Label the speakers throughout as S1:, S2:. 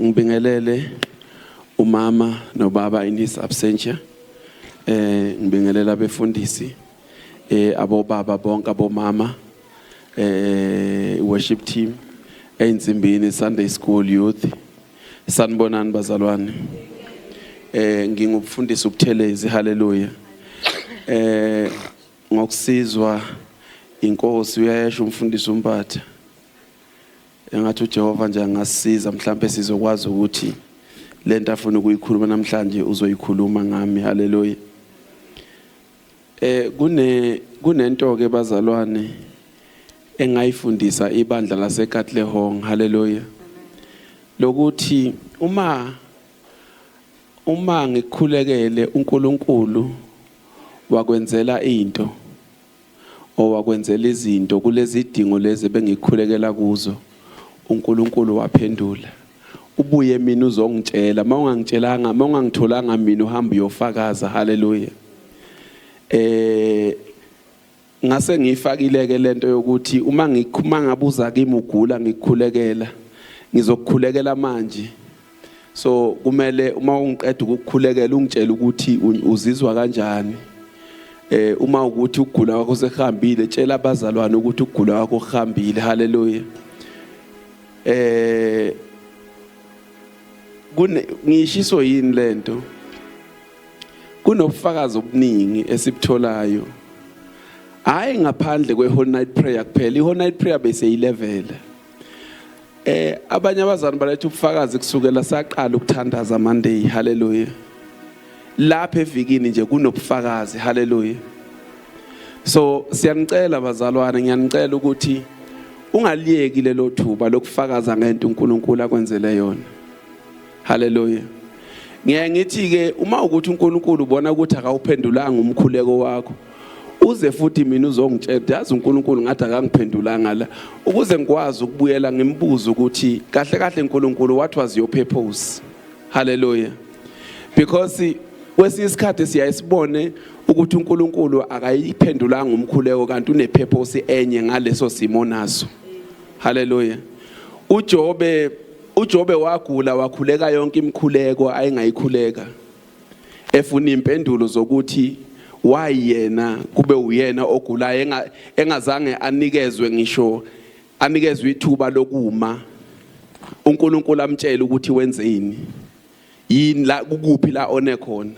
S1: Ngibingelele umama nobaba in his absentia. Ngibingelela abefundisi, abobaba bonke abomama, worship team, einsimbini Sunday school youth. Sanibonani bazalwane. Ngingumfundisi uButhelezi, haleluya. Ngokusizwa inkosi uyayesha umfundisi uMpatha. Engathi uJehova nje angasiza mhlambe sizokwazi ukuthi lento afuna ukuyikhuluma namhlanje uzoyikhuluma ngami, haleluya. Kunento ke bazalwane engayifundisa ibandla laseKatlehong, haleluya. Lokuthi uma ngikukhulekele uNkulunkulu wakwenzela into owakwenzela izinto kulezi dingo lezi bengikhulekela kuzo, uNkulunkulu waphendula. Ubuye mina uzongitshela, mawungangitshelanga, mawungangitholanga mina uhamba uyofakaza, haleluya. Ngase ngifakile ke lento yokuthi uma ngabuza kimi ugula ngikukhulekela, ngizokukhulekela manje. So kumele uma ungiqeda ukukukhulekela ungitshela ukuthi uzizwa kanjani. Uma ukuthi ukugula kwakho sekuhambile, tshela abazalwane ukuthi ukugula kwakho kuhambile, haleluya. Ngishiso yini lento? Kunobufakazi obuningi esibutholayo. Hayi ngaphandle kwe-whole night prayer kuphela. I-whole night prayer bese 11. Abanye abazalwane baletha ubufakazi kusukela saqala ukuthandaza Monday, haleluya. Lapha evikini nje kunobufakazi, haleluya. So siyanicela bazalwane, ngiyanicela ukuthi ungaliyeki lelo thuba lokufakaza ngento uNkulunkulu akwenzele yona, haleluya. Ngiyangithi ke uma ukuthi uNkulunkulu ubona ukuthi akawuphendulanga umkhuleko wakho, uze futhi mina uzongitshela yazi uNkulunkulu ngathi akangiphendulanga la, ukuze ngikwazi ukubuyela ngimbuza ukuthi kahle kahle uNkulunkulu what was your purpose, haleluya. Because kwesinye isikhathi siyayisibone ukuthi uNkulunkulu akayiphendulanga umkhuleko kanti unepurpose enye ngaleso simo naso, haleluya. uJobe wagula wakhuleka yonke imikhuleko ayingayikhuleka, efuna impendulo zokuthi why yena kube uyena ogulayo engazange anikezwe ngisho anikezwe ithuba lokuma uNkulunkulu amtshela ukuthi wenzeni yini la ukuphi la one khona.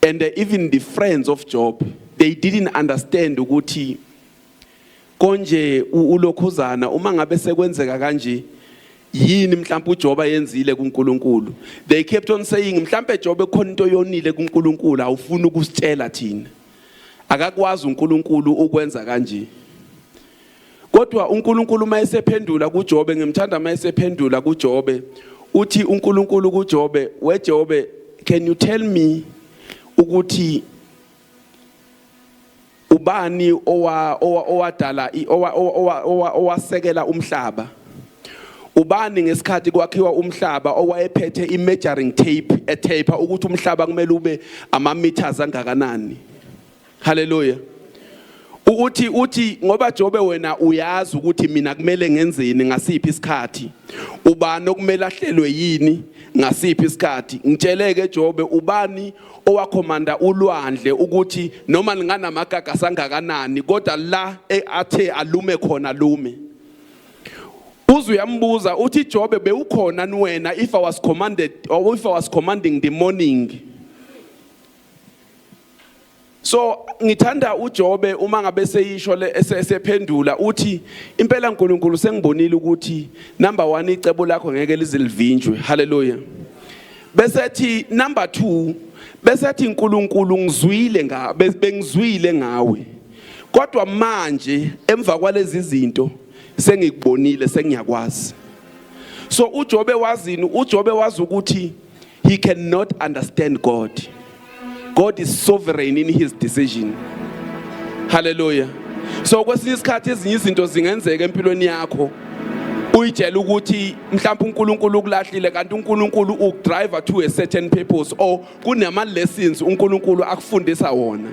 S1: And even the friends of Job, they didn't understand ukuthi konje ulokhuzana uma ngabe sekwenzeka kanje yini mhlawumbe uJob ayenzile kuNkulunkulu. They kept on saying mhlawumbe Job ekhona into yonile kuNkulunkulu awufuna ukusitshela thina, akakwazi uNkulunkulu ukwenza kanje. Kodwa uNkulunkulu mayesephendula kuJob, ngimthanda mayesephendula kuJob, uthi uNkulunkulu kuJob, weJob, can you tell me ukuthi ubani owadala owasekela umhlaba? Ubani ngesikhathi kwakhiwa umhlaba owayephethe i-measuring tape etape ukuthi umhlaba kumele ube ama-meters angakanani, haleluya. Uthi ngoba Jobe wena uyazi ukuthi mina kumele ngenzeni ngasiphi isikhathi, ubani okumele ahlelwe yini ngasiphi isikhathi. Ngitsheleke Jobe ubani owakhomanda ulwandle ukuthi noma linganamagaga sangakanani kodwa la athe alume khona lume. Uze uyambuza uthi Jobe bewukhona wena if I was commanded or if I was commanding the morning. So ngithanda uJobe uma ngabe seyisho esephendula uthi impela uNkulunkulu sengibonile ukuthi number 1 icebo lakho ngeke lizilivinjwe, haleluya. Bese ethi number 2, bese ethi uNkulunkulu bengizwile ngawe, kodwa manje emva kwalezi izinto sengikubonile sengiyakwazi. So uJobe wazini? uJobe wazi ukuthi he cannot understand God. God is sovereign in his decision, hallelujah. So kwesinye isikhathi ezinye izinto zingenzeka empilweni yakho uyitshela ukuthi mhlawumbe uNkulunkulu ukulahlile kanti uNkulunkulu ukudrive to a certain purpose or kunama lessons uNkulunkulu akufundisa wona,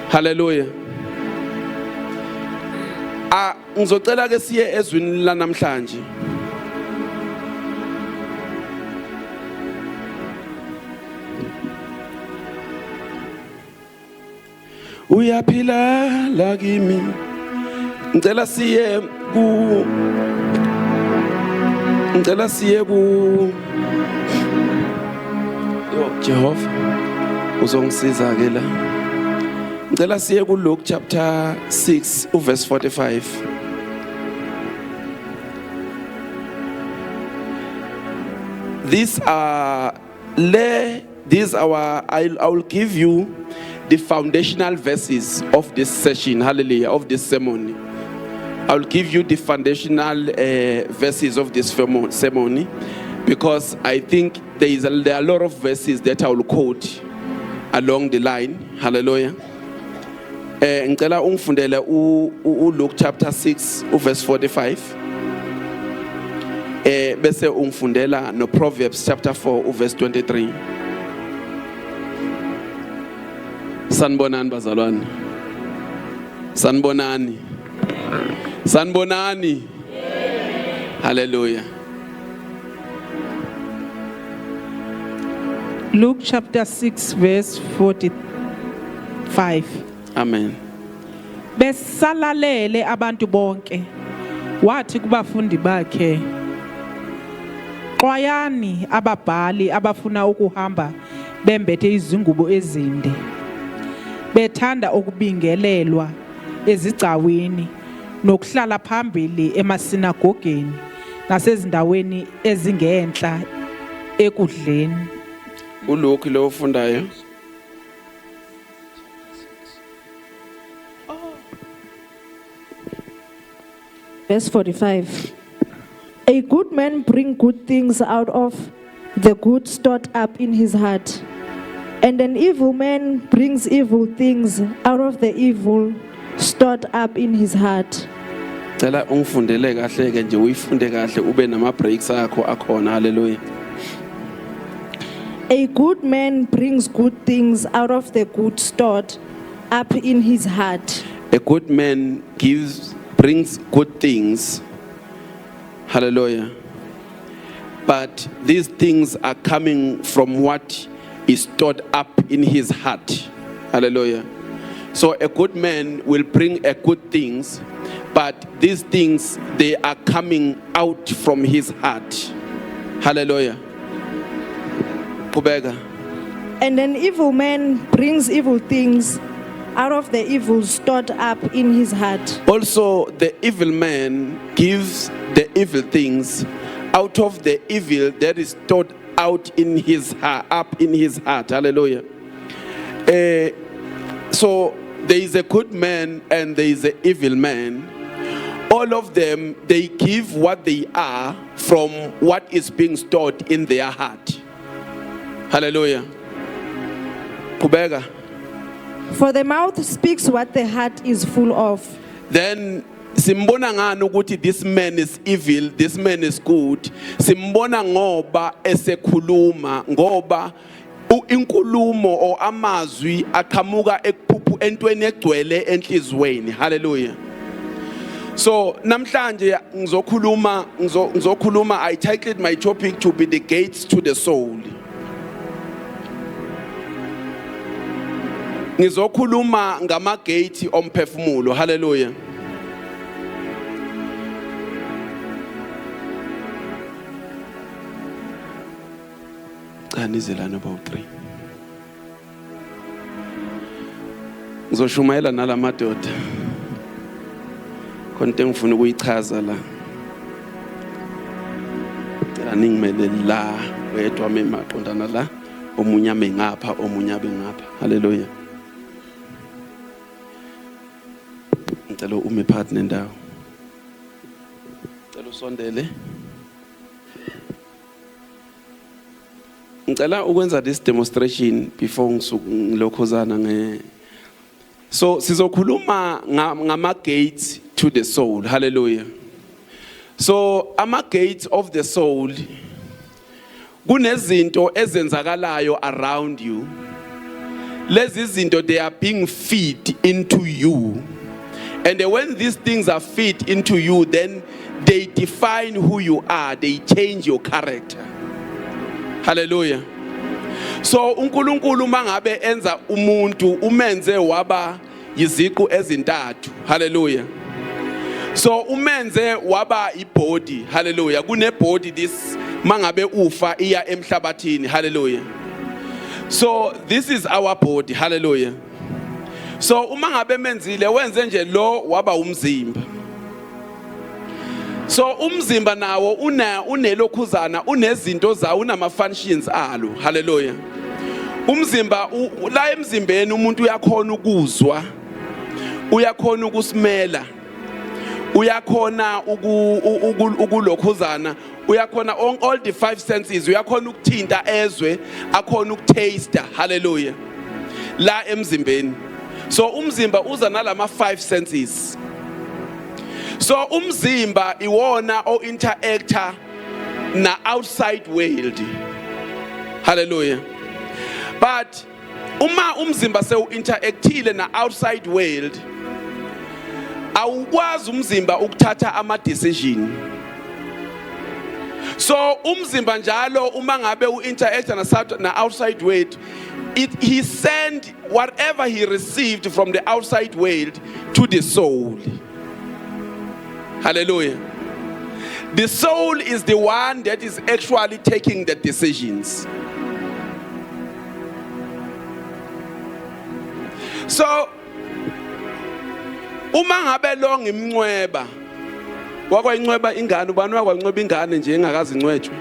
S1: hallelujah. Ngizocela ke siye ezwini la namhlanje. uyaphila la kimi. Ngicela siye ku Jehova uzongisiza ke la. Ngicela siye ku Luke chapter 6 verse 45. I will give you the foundational verses of this session, hallelujah, of this sermon. I will give you the foundational verses of this sermon, because I think there are a lot of verses that I will quote along the line, hallelujah. Ngicela ungifundele Luke chapter 6 verse 45. Bese ungifundela no Proverbs chapter 4 verse 23. Sanibonani bazalwane. Sanibonani. Hallelujah.
S2: Luke chapter 6 verse 45.
S1: Amen.
S2: Besalalele abantu bonke. Wathi kubafundi bakhe, xwayani ababhali abafuna ukuhamba bembethe izingubo ezinde, bethanda ukubingelelwa ezigcawini nokuhlala phambili emasinagogeni nasezindaweni ezingenhla ekudleni.
S1: uLuke lo ufundayo.
S3: Verse 45. A good man brings good things out of the good stored up in his heart, and an evil man brings evil things out of the evil stored up in his heart.
S1: Cela ungifundele kahle ke nje uyifunde kahle ube nama breaks akho akhona, hallelujah.
S3: A good man brings good things out of the good stored up in his heart.
S1: A good man brings good things, hallelujah. But these things are coming from what is stored up in his heart, hallelujah. So a good man will bring a good things, but these things, they are coming out from his heart, hallelujah. Kubega.
S3: And an evil man brings evil things out of the evil stored up in his heart.
S1: Also, the evil man gives the evil things out of the evil that is stored out in his heart, up in his heart. Hallelujah. So there is a good man and there is an evil man. All of them, they give what they are from what is being stored in their heart. Hallelujah. Kubega.
S3: For the mouth speaks what the heart is full of.
S1: Then simbona ngani ukuthi this man is evil, this man is good. Simbona ngoba esekhuluma, ngoba inkulumo o amazwi aqhamuka ekuphuphu entweni egcwele enhlizweni. Hallelujah. So namhlanje ngizokhuluma, I titled my topic to be the gates to the soul. Ngizokhuluma ngamagate omphefumulo. Hallelujah. Anizelana about 3. Ngizoshumayela nalamadoda. Konke ngifuna ukuyichaza la. Ningimele la wedwa memaqondana la, omunye ame ngapha, omunye abe ngapha. Hallelujah. Ngicela ume phakathi nendawo. Ngicela usondele. Ngicela ukwenza this demonstration before ngilokhozana nge. So sizokhuluma ngama gates to the soul. Hallelujah. So ama gates of the soul, kunezinto ezenzakalayo around you. Lezi zinto, they are being fed into you. And when these things are fed into you, then they define who you are. They change your character. Hallelujah. So uNkulunkulu mangabe enza umuntu umenze waba iziqu ezintathu. Hallelujah. So umenze waba ibody. Hallelujah. Kune body this mangabe ufa iya emhlabathini. Hallelujah. So this is our body. Hallelujah. So uma ngabe menzile wenze nje lo waba umzimba. So umzimba nawo unelokhuzana, unezinto zawo, unama functions alo. Hallelujah. Umzimba la emzimbeni umuntu uyakhona ukuzwa, uyakhona ukusmela, uyakhona ukulokhuzana, uyakhona all the five senses, uyakhona ukuthinta ezwe, akhona ukutaste. Hallelujah. La emzimbeni. So umzimba uza nalama five senses. So umzimba iwona o interactor na outside world. Hallelujah. But uma umzimba se interactile na outside world, awukwazi umzimba ukuthatha ama decision. So umzimba njalo uma ngabe uinteract na outside world, he send whatever he received from the outside world to the soul. Hallelujah. The soul is the one that is actually taking the decisions. So uma ngabe lo ngimncweba, wakwayincweba ingane, ubani wakwayincweba ingane nje engakazi incwetshwe?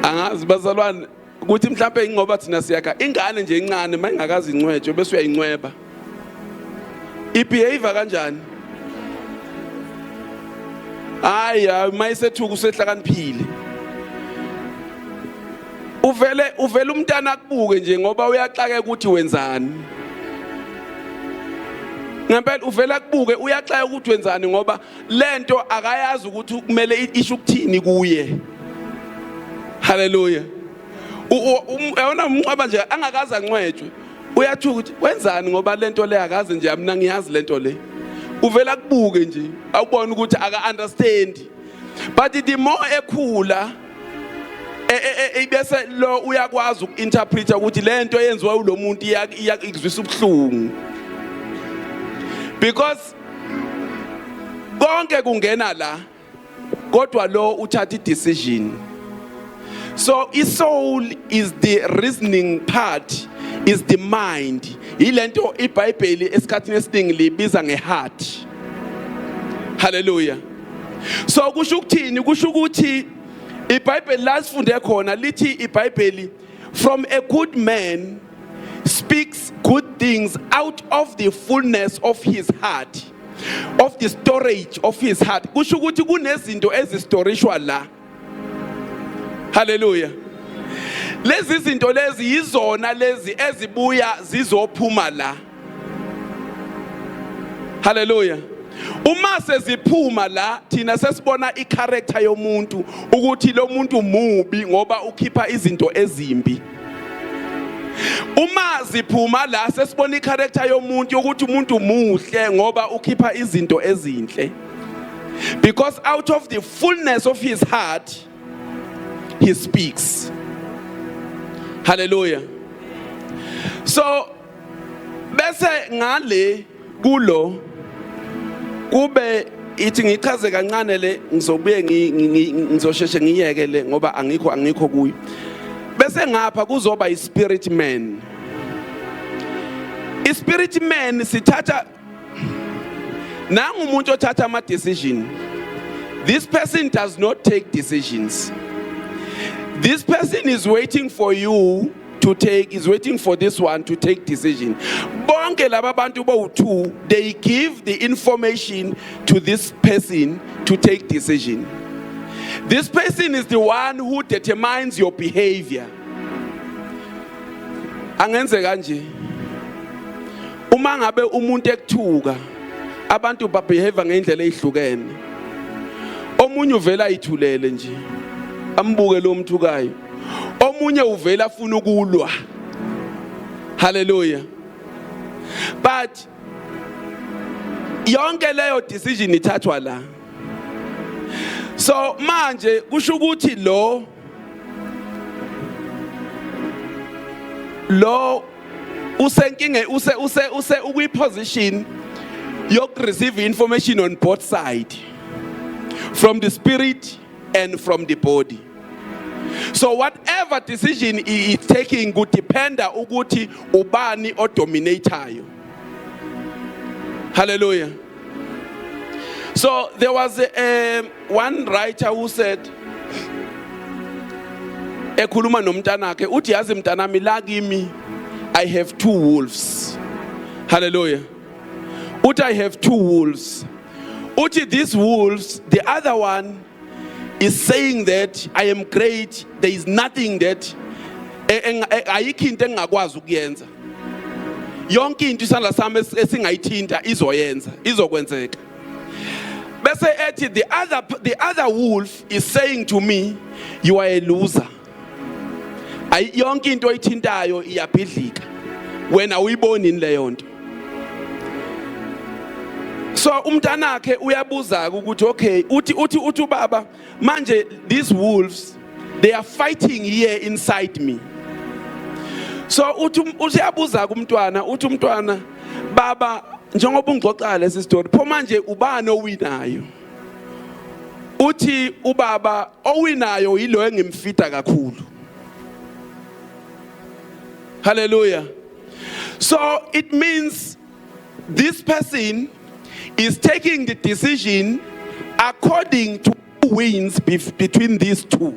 S1: Angazi bazalwane ukuthi mhlawumbe ngoba thina siyakha ingane nje encane mayingakazi incwetshwe bese uyayincweba. Ibehavior kanjani? Hayi mayisethuka usehlakaniphile. Uvele umntana akubuke nje ngoba uyaxaka ukuthi wenzani. Ngempela uvela kubuke uyaxaka ukuthi wenzani ngoba lento akayazi ukuthi kumele isho ukuthini kuye. Hallelujah. Uyabona umncwaba nje angakaza ancwetshwe uyathi ukuthi wenzani ngoba lento le akazi nje mina ngiyazi lento le. Uvela kubuke nje awubona ukuthi aka understand. But the more ekhula bese lo uyakwazi ukinterpreta ukuthi lento eyenziwa ulo muntu iyakuzwisa ubuhlungu. Because konke kungena la kodwa lo uthatha decision. So soul is the reasoning part, is the mind. Ilento iBhayibheli esikhathini esiningi libiza ngeheart. Hallelujah. So kusho ukuthini? Kusho ukuthi iBhayibheli la sifunde khona lithi iBhayibheli, from a good man speaks good things out of the fullness of his heart, of the storage of his heart. Kusho ukuthi kunezinto ezistorishwa la. Hallelujah. Lezi zinto lezi yizona lezi ezibuya zizophuma la. Hallelujah. Uma seziphuma la thina sesibona icharacter yomuntu ukuthi lo muntu mubi ngoba ukhipha izinto ezimbi. Uma ziphuma la sesibona icharacter yomuntu ukuthi umuntu muhle ngoba ukhipha izinto ezinhle. Because out of the fullness of his heart he speaks. Hallelujah. So bese ngale kulo kube ithi ngichaze kancane le ngizobuye ngizosheshe ngiyeke le ngoba angikho kuyo. Bese ngapha kuzoba ispirit man. Ispirit man sithatha nangu umuntu othatha ama decision. This person does not take decisions. This person is waiting for you to take, is waiting for this one to take decision. Bonke laba bantu bowu-2, they give the information to this person to take decision. This person is the one who determines your behavior. Angenze kanje. Uma ngabe umuntu ekuthuka, abantu ba behave ngendlela ezihlukene. Omunye uvela ayithulele nje. Ambuke lo mthukayo. Omunye uvela afuna ukulwa. Hallelujah. But yonke leyo decision ithathwa la. So manje kusho ukuthi lo lo usenkinge ukwi-position yoku-receive information on both sides, from the spirit and from the body. So whatever decision he is taking could depend ukuthi ubani odominator. Hallelujah. So there was one writer who said, ekhuluma nomntanakhe uthi yazi mntanami la kimi I have two wolves. Hallelujah. Uthi I have two wolves. Uthi these wolves, the other one is saying that I am great, there is nothing that ayikho into engakwazi ukuyenza. Yonke into isandla sami esingayithinta izokwenzeka. Bese ethi the other wolf is saying to me, you are a loser. Yonke into oyithintayo iyabhidlika. Wena uyiboni leyo nto. So umntanakhe uyabuza ukuthi okay, uthi baba manje these wolves they are fighting here inside me. So uyabuza kumntwana uthi umntwana baba njengoba ungixoxa lesi story pho manje ubani owinayo? Uthi ubaba owinayo yilo engimfita kakhulu. Hallelujah. So it means this person is taking the decision according to who wins between these two.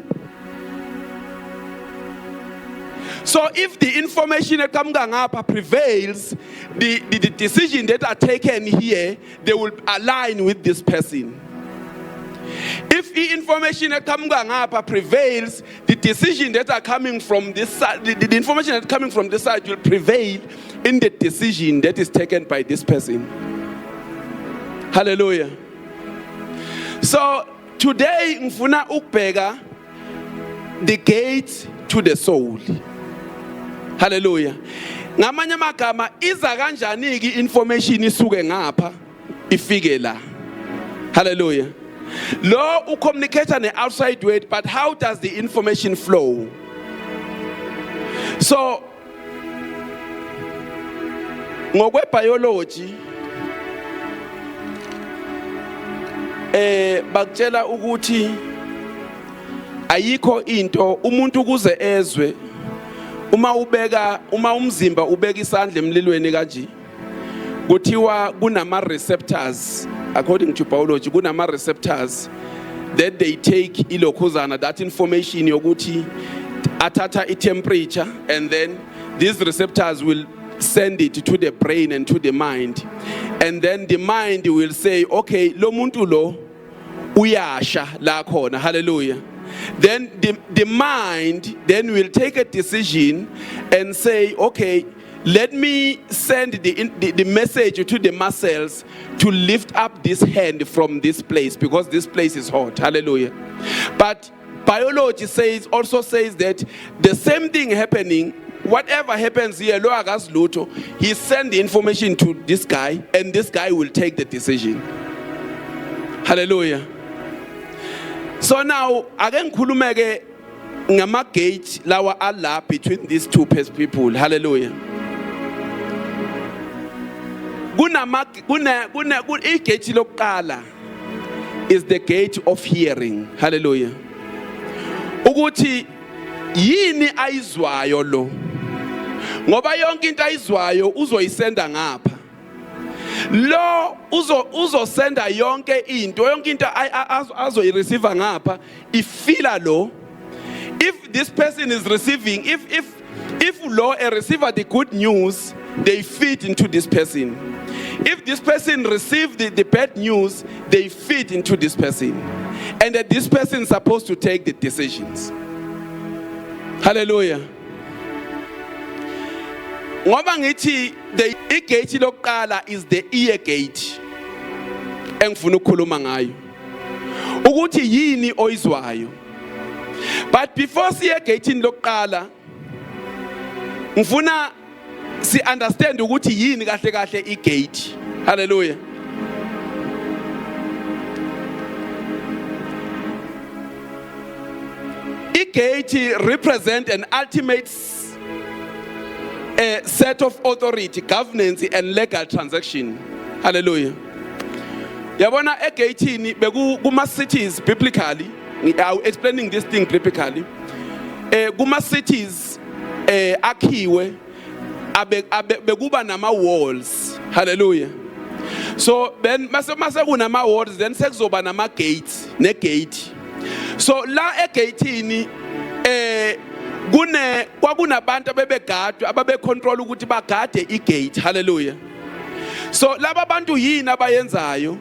S1: So if the information that comes up prevails, the decision that are taken here, they will align with this person. If the information that comes up prevails, the decision that are coming from this side, the information that coming from this side will prevail in the decision that is taken by this person. Hallelujah. So today ngifuna ukubheka the gate to the soul. Hallelujah. Ngamanye amagama iza kanjani ke information isuke ngapha ifike la. Hallelujah. Lo ucommunicate ne outside world, but how does the information flow? So ngokwe biology bakutshela ukuthi ayikho into umuntu kuze ezwe uma umzimba ubeka isandla emlilweni kanje kuthiwa kunama receptors. According to biology kunama receptors that they take ilokhuzana that information yokuthi athatha temperature, and then these receptors will send it to the brain and to the mind, and then the mind will say okay lo muntu lo uyasha la khona. Hallelujah. Then the mind then will take a decision and say okay, let me send the message to the muscles to lift up this hand from this place because this place is hot. Hallelujah. But biology also says that the same thing happening, whatever happens here, lo akas lutho, he send the information to this guy and this guy will take the decision. Hallelujah. So now again ngikhulume ke ngama gate lawa ala between these two people. Hallelujah. Igate lokuqala is the gate of hearing. Hallelujah. Ukuthi yini ayizwayo lo, ngoba yonke into ayizwayo uzoyisenda ngapha. Lo uzosenda yonke into azoyireceive ngapha ifila lo. If this person is receiving, if lo a receiver the good news, they feed into this person. If this person received the bad news, they feed into this person. And that this person is supposed to take the decisions. Hallelujah. Ngoba ngithi the gate lokuqala is the ear gate. Engifuna ukukhuluma ngayo. Ukuthi yini oyizwayo. But before siye gate lokuqala, ngifuna si understand ukuthi yini kahle kahle igate. Hallelujah. Igate represent an ultimate a set of authority, governance and legal transaction. Hallelujah. Yabona egate kuma cities biblically, I'm explaining this thing biblically. Kuma cities akhiwe bekuba nama walls. Hallelujah. So then mase kunama walls, then sekuzoba nama gates, ne gate. So la egatini kwakunabantu abebegadwa ababe control ukuthi bagade igate. Hallelujah. So laba bantu yini abayenzayo?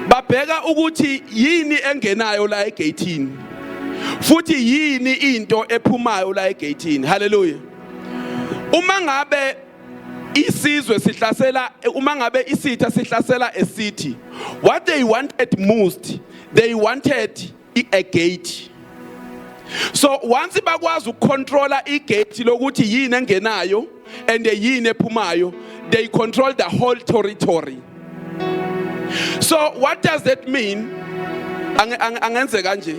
S1: Babheka ukuthi yini engenayo la egatini, futhi yini into ephumayo la egatini. Hallelujah. Uma ngabe isizwe sihlasela, uma ngabe isitha sihlasela a city, what they wanted most, they wanted a gate. So once bakwazi ukucontrola igate lokuthi yini engenayo and yini ephumayo, they control the whole territory. So what does that mean? Angenze kanje.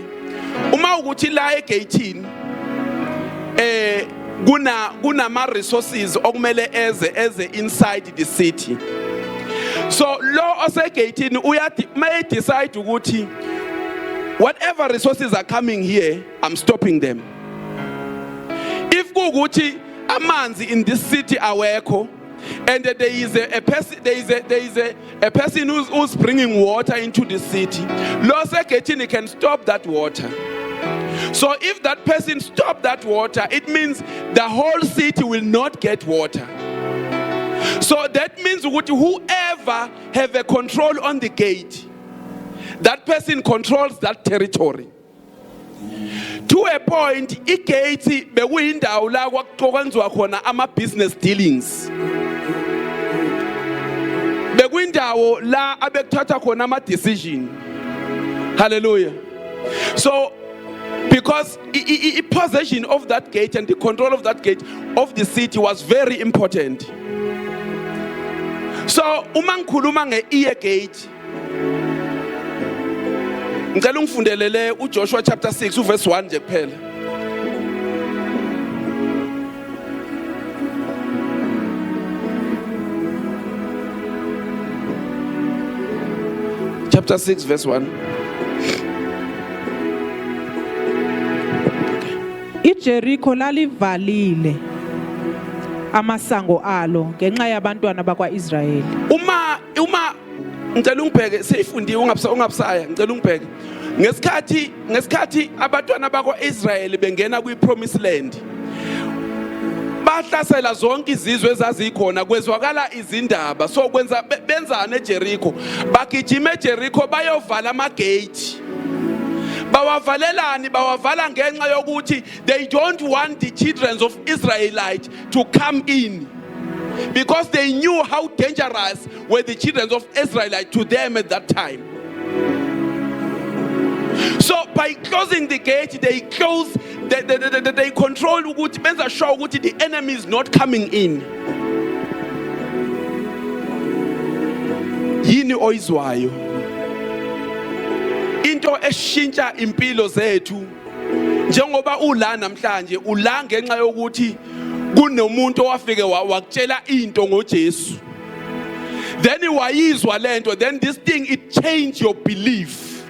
S1: Uma ukuthi la egatini kuna ma resources okumele eze inside the city. So lo osegatini may decide ukuthi whatever resources are coming here, I'm stopping them. If kuguti amanzi in this city awekho, and there is a person who's bringing water into the city, law secretary can stop that water. So if that person stop that water, it means the whole city will not get water. So that means whoever have a control on the gate, that person controls that territory. To a point, igate bekuyindawo la kwakwenziwa khona ama business dealings. Bekuyindawo la abekuthatha khona ama decision. Hallelujah. So because possession of that gate and the control of that gate of the city was very important. So uma ngikhuluma nge-ear gate, ngicela ungifundelele uJoshua chapter 6 verse 1 nje kuphela. Chapter 6 verse 1.
S2: iJericho lalivalile amasango alo ngenxa yabantwana bakwaIsrayeli.
S1: Uma ngicela ungibheke seyifundiwe ungabusaya, ngicela ungibheke ngesikhathi abantwana bakwaIsrayeli bengena kwi-promised land, bahlasela zonke izizwe ezazikhona, kwezwakala izindaba. So benzana eJericho, bagijima eJericho bayovala amagate. Bawavala ngenxa yokuthi they don't want the children of Israelite to come in, because they knew how dangerous were the children of Israelite to them at that time. So by closing the gate, they control ukuthi benza sure ukuthi the enemy is not coming in. Yini oyizwayo into eshintsha impilo zethu njengoba ula namhlanje ula ngenxa yokuthi kunomuntu owafike wakutshela into ngoJesu, then wayizwa lento, then this thing it changed your belief.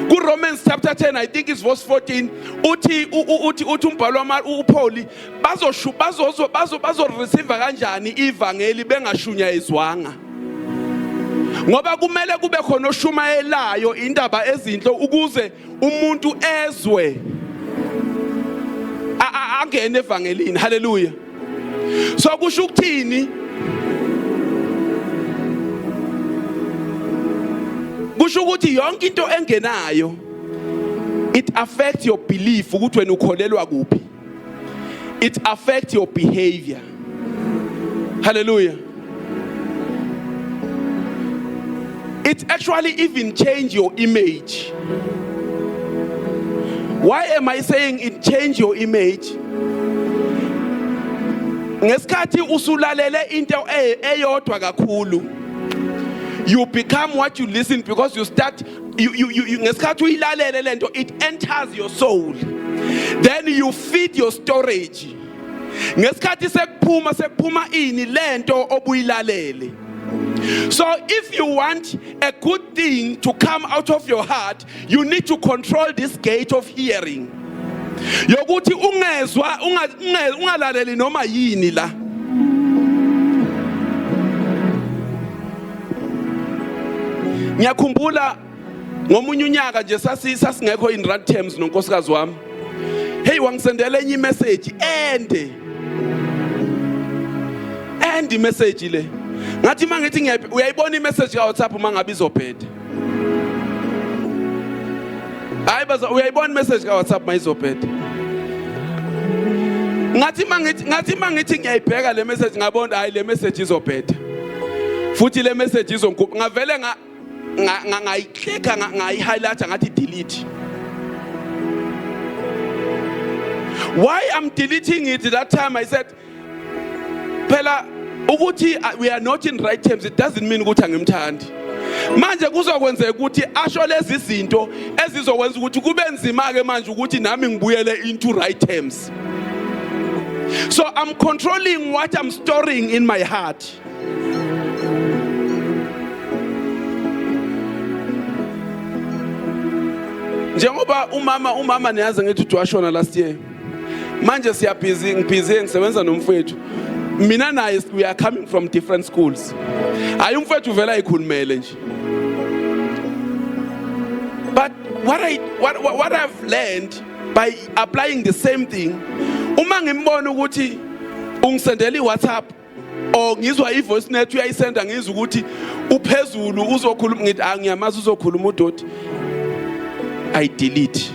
S1: Ku Romans chapter 10, I think it's verse 14, uthi umbhalo uPaul bazo receive kanjani ivangeli bengashunyayezwanga, ngoba kumele kube khona oshumayelayo indaba ezinhle ukuze umuntu ezwe angene evangelini. Hallelujah. So kusho ukuthini? Kusho ukuthi yonke into engenayo it affects your belief ukuthi wena ukholelwa kuphi. It affects your behavior. Hallelujah. It actually even change your image. Why am I saying it change your image? Ngesikhathi usulalele into eyodwa kakhulu, you become what you listen, because you start ngesikhathi uyilalele lento, it enters your soul, then you feed your storage. ngesikhathi sekuphuma ini lento obuyilalele. So if you want a good thing to come out of your heart, you need to control this gate of hearing. Yokuthi ungezwa ungalaleli noma yini la. Ngiyakhumbula ngomunye unyaka nje sasingekho in rand terms nonkosikazi wami. Hey wangisendela enye message ende message le. Ngathi mangithi uyayibona imessage ka WhatsApp mangabe izobheda. Hayi baza uyayibona imessage ka WhatsApp mayizobheda. Ngathi mangithi ngiyayibheka le message ngabona hayi le message izobheda. Futhi le message izongikhupha ngavele ngayiclicka ngayi-highlighta ngathi delete. Why I'm deleting it that time I said phela ukuthi we are not in right terms, it doesn't mean ukuthi angimthandi. Manje kuzokwenzeka ukuthi asho lezi zinto ezizokwenza ukuthi kube nzima ke manje ukuthi nami ngibuyele into right terms. So I'm controlling what I'm storing in my heart. Njengoba umama niyazi ngithi washona last year. Manje siya busy ngisebenza nomfowethu. Mina naye we are coming from different schools. Ayi umfowethu vela ikhulumele nje. But what I've learned by applying the same thing, uma ngimbona ukuthi ungisendela iWhatsApp or ngizwa ivoice note uyayisenda ngizwa ukuthi uphezulu uzokhuluma ngithi angiyamazi uzokhuluma udoti, I delete.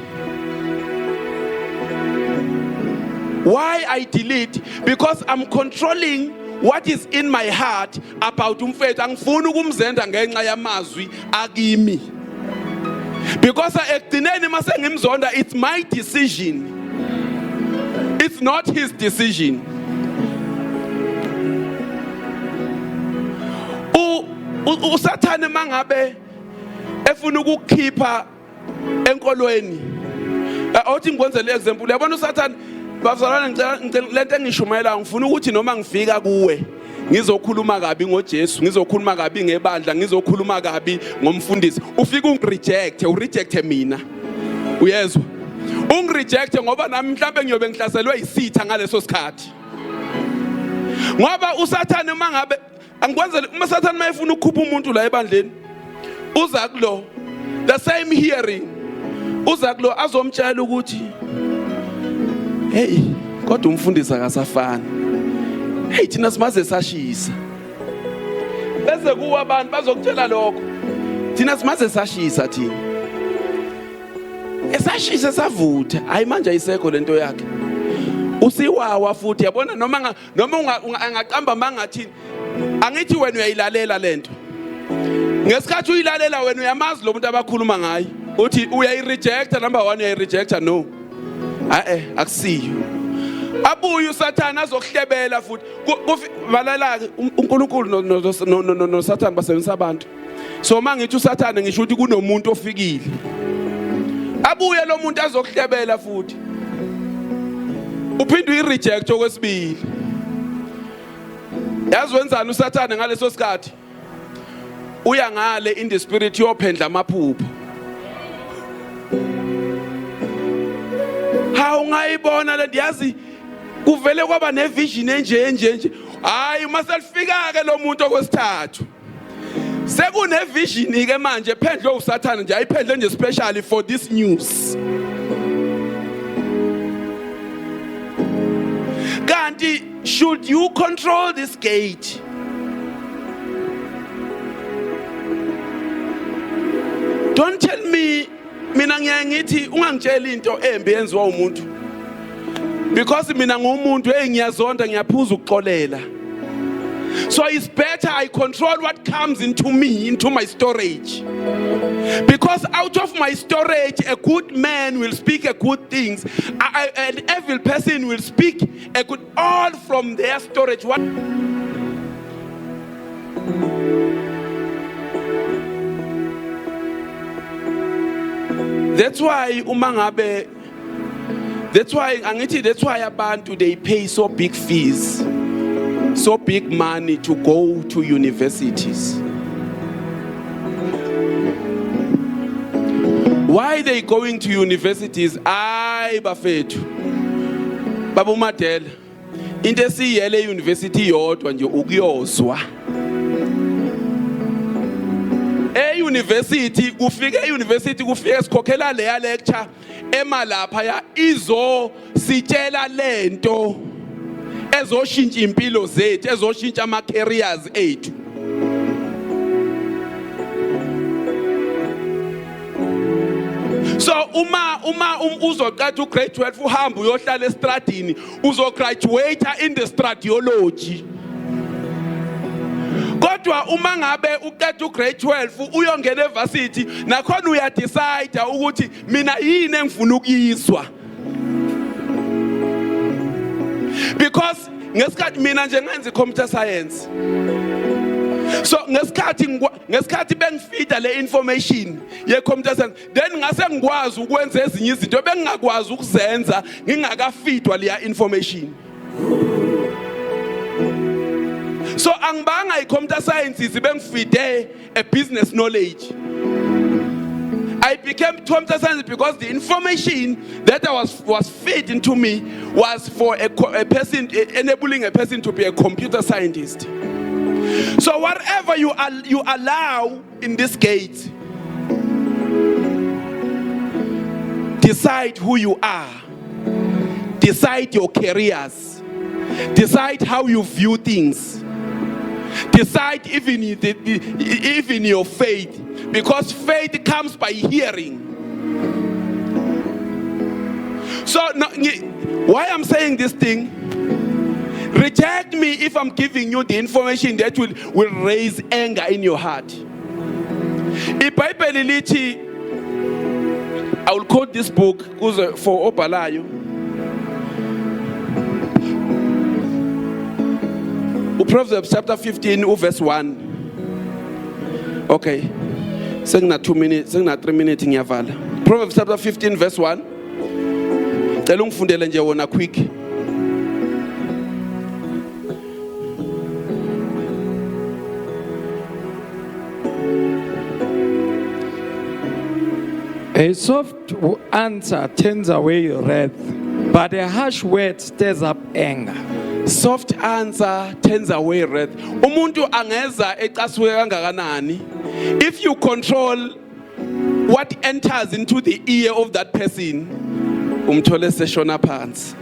S1: Why I delete? Because I'm controlling what is in my heart about umfethu. Angifuni ukumzenda ngenxa yamazwi akimi. Because ekugcineni mase ngimzonda, it's my decision. It's not his decision. Usathane mangabe efuna ukukhipha enkolweni. Awuthi ngikwenzele example. Yabona usathane bazalwane ngicela lento engishumayela ngifuna ukuthi noma ngifika kuwe ngizokhuluma kabi ngoJesu, ngizokhuluma kabi ngebandla, ngizokhuluma kabi ngomfundisi. Ufika urejecte mina. Uyezwa? Ungirejecte ngoba nami mhlambe ngiyobe ngihlaselwe isitha ngaleso sikhathi. Ngoba usathane mangabe angikwenzele uma usathane mayefuna ukukhupha umuntu la ebandleni, uza kulo the same hearing. Uza kulo azomtshela ukuthi hey, kodwa umfundisi akasafani. Hey, thina simaze sashisa. Bese kuwa abantu bazokutshela lokho. Thina simaze sashisa thina. Esashisa savutha. Hayi manje ayisekho lento yakhe. Usiwawa futhi yabona noma angaqamba mangathi angithi wena uyayilalela lento. Ngesikhathi uyilalela wena uyamazi lo muntu abakhuluma ngaye. Uthi uyayirejecta number 1 uyayirejecta no. Akusiyo. Abuye usathana azokuhlebela futhi balala uNkulunkulu no Satan basebenzisa abantu. So mangithi usathana ngisho ukuthi kunomuntu ofikile. Abuye lo muntu azokuhlebela futhi. Uphinde uyireject okwesibili. Yazwenzana usathana ngaleso sikhathi. Uya ngale in the spirit yophendla amaphupho. Hawu ngayibona le ndiyazi kuvele kwaba nevision enje. Hayi maselifika ke lo muntu okwesithathu. Sekune vision ke manje phendle usathana nje ayiphendle nje specially for this news. Kanti should you control this gate? Don't tell me mina ngiyangithi ungangitshela into embi yenziwa umuntu. Because mina ngumuntu engiyazonda ngiyaphuza ukuxolela. So it's better I control what comes into me, into my storage. Because out of my storage, a good man will speak a good things. An evil person will speak a good, all from their storage. What? That's why umangabe That's why abantu they pay so big fees, so big money to go to universities. Why they going to universities? Ay bafethu. Babu Madela. Into esiyele university yodwa nje ukuyozwa. University kufike sikhokhela leya lecture emalapha ya izo sitshela lento ezoshintsha impilo zethu, ezoshintsha ama careers ethu. So uma uzoqala ugrade 12 uhamba uyohlala estradini uzograduate in the stradiology. Kodwa uma ngabe uqeda ugrade 12 uyongena evarsity nakhona uya decide ukuthi mina yini engifuna ukuyiswa. Because ngesikhathi mina nje ngenza computer science. So ngesikhathi bengifeeda le information ye computer science then ngase ngikwazi ukwenza ezinye izinto bengingakwazi ukuzenza ngingakafeedwa leya information. So angibanga i-computer sciences bengifide a business knowledge. I became computer science because the information that was fed into me was for a person, enabling a person to be a computer scientist. So whatever you allow in this gate, decide who you are, decide your careers, decide how you view things. Decide even your faith, because faith comes by hearing. So why I'm saying this thing, reject me if I'm giving you the information that will raise anger in your heart. I will quote this book for Opalayo. Proverbs chapter 15 verse 1. Okay. Sengina 2 minutes, sengina 3 minutes ngiyavala. Proverbs chapter 15 verse 1. Cela ungifundele nje wona quick.
S4: A soft answer turns away wrath, but a harsh word stirs up anger.
S1: Soft answer turns away wrath. Umuntu angeza ecasuke kangakanani. If you control what enters into the ear of that person, umthole seshona phansi.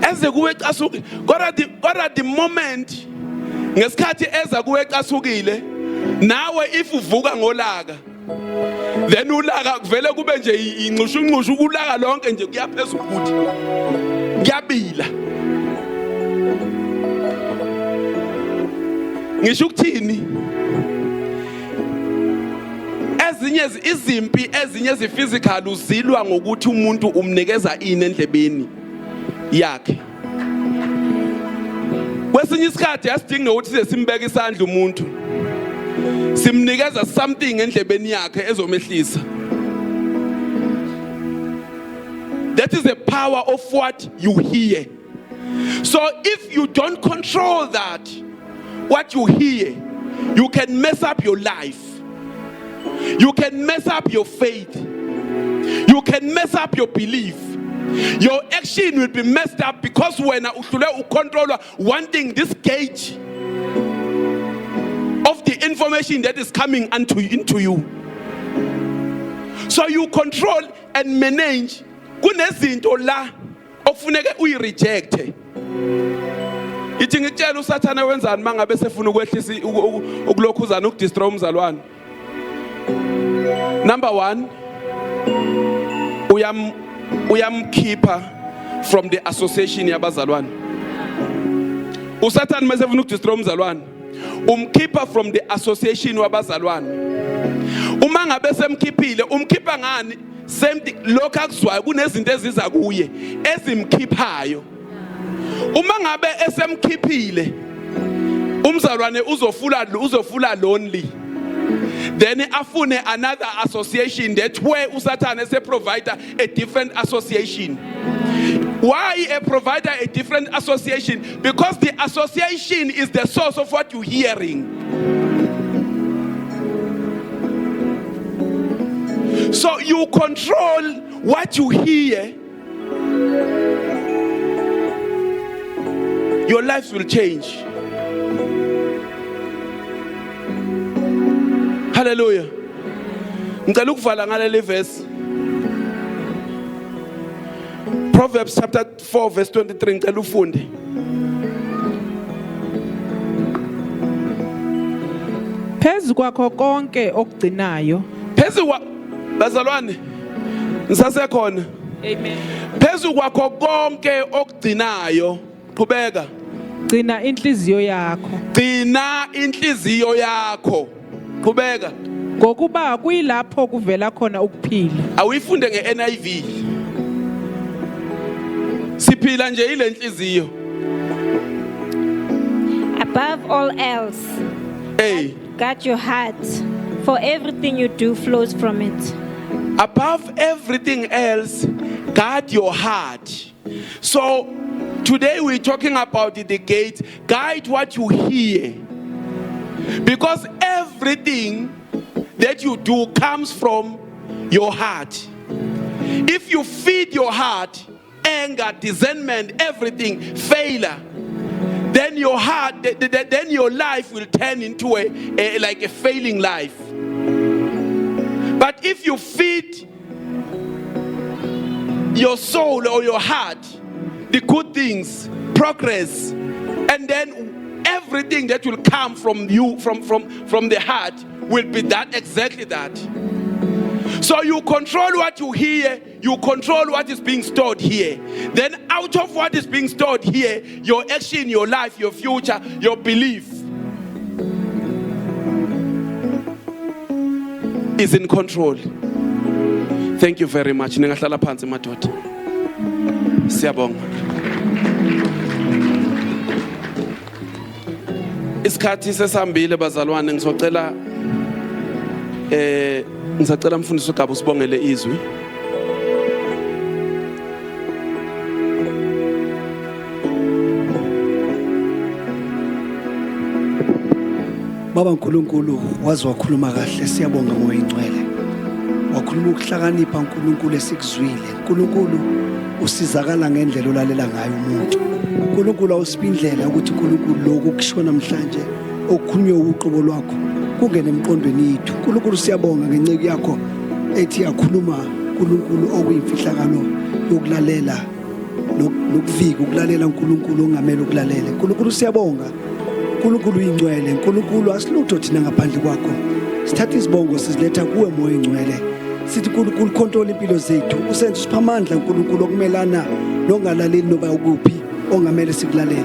S1: Eze kuwe ecasuke, kodwa the moment ngesikhathi eza kuwe ecasukile, nawe if uvuka ngolaka, then ulaka kuvele kube nje inxushunxushu ulaka lonke nje kuyaphezulu ukuthi kuyabila. Ngisho ukuthini? Ezinye izimpi ezinye eziphysical uzilwa ngokuthi umuntu umnikeza ini endlebeni yakhe. Kwesinye isikhathi asidingi ukuthi simbeke isandla umuntu. Simnikeza something endlebeni yakhe ezomehlisa. That is the power of what you hear. So if you don't control that, what you hear, you can mess up your life. You can mess up your faith. You can mess up your belief. Your action will be messed up because when you control one thing, this gauge of the information that is coming into you. So you control and manage. Kunezinto la okufuneka uyirejecte. Ithi ngitshela uSathane wenzani mangabe sefuna ukwehlisa ukulokhuzana ukudestroy umzalwane. Number 1, uyamkhipha from the association yabazalwane. uSathane mesefuna ukudestroy umzalwane, umkhipha from the association wabazalwane. Uma ngabe semkhiphile, umkhipha ngani? Same thing, lokho akuzwayo kunezinto eziza kuye ezimkhiphayo. Uma ngabe esemkhiphile, umzalwane uzofula lonely. then afune another association that where uSatan is a provider a different association. Why a provider a different association? Because the association is the source of what you're hearing. So you control what you hear, your lives will change. Hallelujah. Ngicela ukuvala ngaleli verse. Proverbs chapter 4 verse 23 ngicela ufunde.
S2: Phezu kwakho konke okugcinayo.
S1: Phezu bazalwane ngisasekhona.
S2: Amen.
S1: Phezu kwakho konke okugcinayo qhubeka.
S2: Gcina inhliziyo yakho.
S1: Gcina inhliziyo yakho. Qhubeka.
S2: Ngokuba kuyilapho kuvela khona ukuphila.
S1: Awuyifunde ngeNIV. Siphila nje ile nhliziyo.
S5: Above all else,
S1: Hey.
S5: guard your heart, for everything you do flows from it.
S1: Above everything else, guard your heart. So today we're talking about the gate. Guide what you hear. Because everything that you do comes from your heart. If you feed your heart anger, discernment, everything, failure, then your heart, then your life will turn into like a failing life. But if you feed your soul or your heart the good things, progress, and then everything that will come from you, from the heart, will be that, exactly that. So you control what you hear, you control what is being stored here. Then out of what is being stored here, your action, your life, your future, your belief is in control. Thank you very much. Ningahlala phansi madoda. Siyabonga. Isikhathi sesihambile bazalwane, ngisocela ngisacela mfundisi uGaba usibongele izwi.
S6: Baba uNkulunkulu wazi wakhuluma kahle, siyabonga moya ingcwele. Wakhuluma ukuhlakanipha uNkulunkulu esikuzwile. uNkulunkulu usizakala ngendlela olalela ngayo umuntu. uNkulunkulu awusibindlela ukuthi uNkulunkulu lokhu kusho namhlanje okukhulunywe uqobo lwakho kungene emqondweni yethu. uNkulunkulu siyabonga ngenceke yakho ethi yakhuluma uNkulunkulu okuyimfihlakalo yokulalela nokuvika ukulalela uNkulunkulu ongamele ukulalela. uNkulunkulu siyabonga. uNkulunkulu uyingcwele. uNkulunkulu asilutho thina ngaphandle kwakho. Sithatha izibongo siziletha kuwe moya ingcwele. Sithi uNkulunkulu control impilo zethu. Usenze usiphamandla uNkulunkulu okumelana nongalaleli noba ukuphi ongamele sikulalele.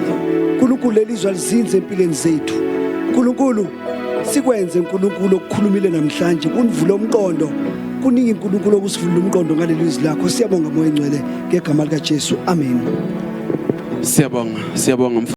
S6: uNkulunkulu lelizwa lizinze empilweni zethu. uNkulunkulu sikwenze uNkulunkulu okukhulumile namhlanje kunivule umqondo. Kuningi uNkulunkulu okusivula umqondo ngaleli izwi lakho. Siyabonga moya ingcwele ngegama lika Jesu. Amen.
S1: Siyabonga.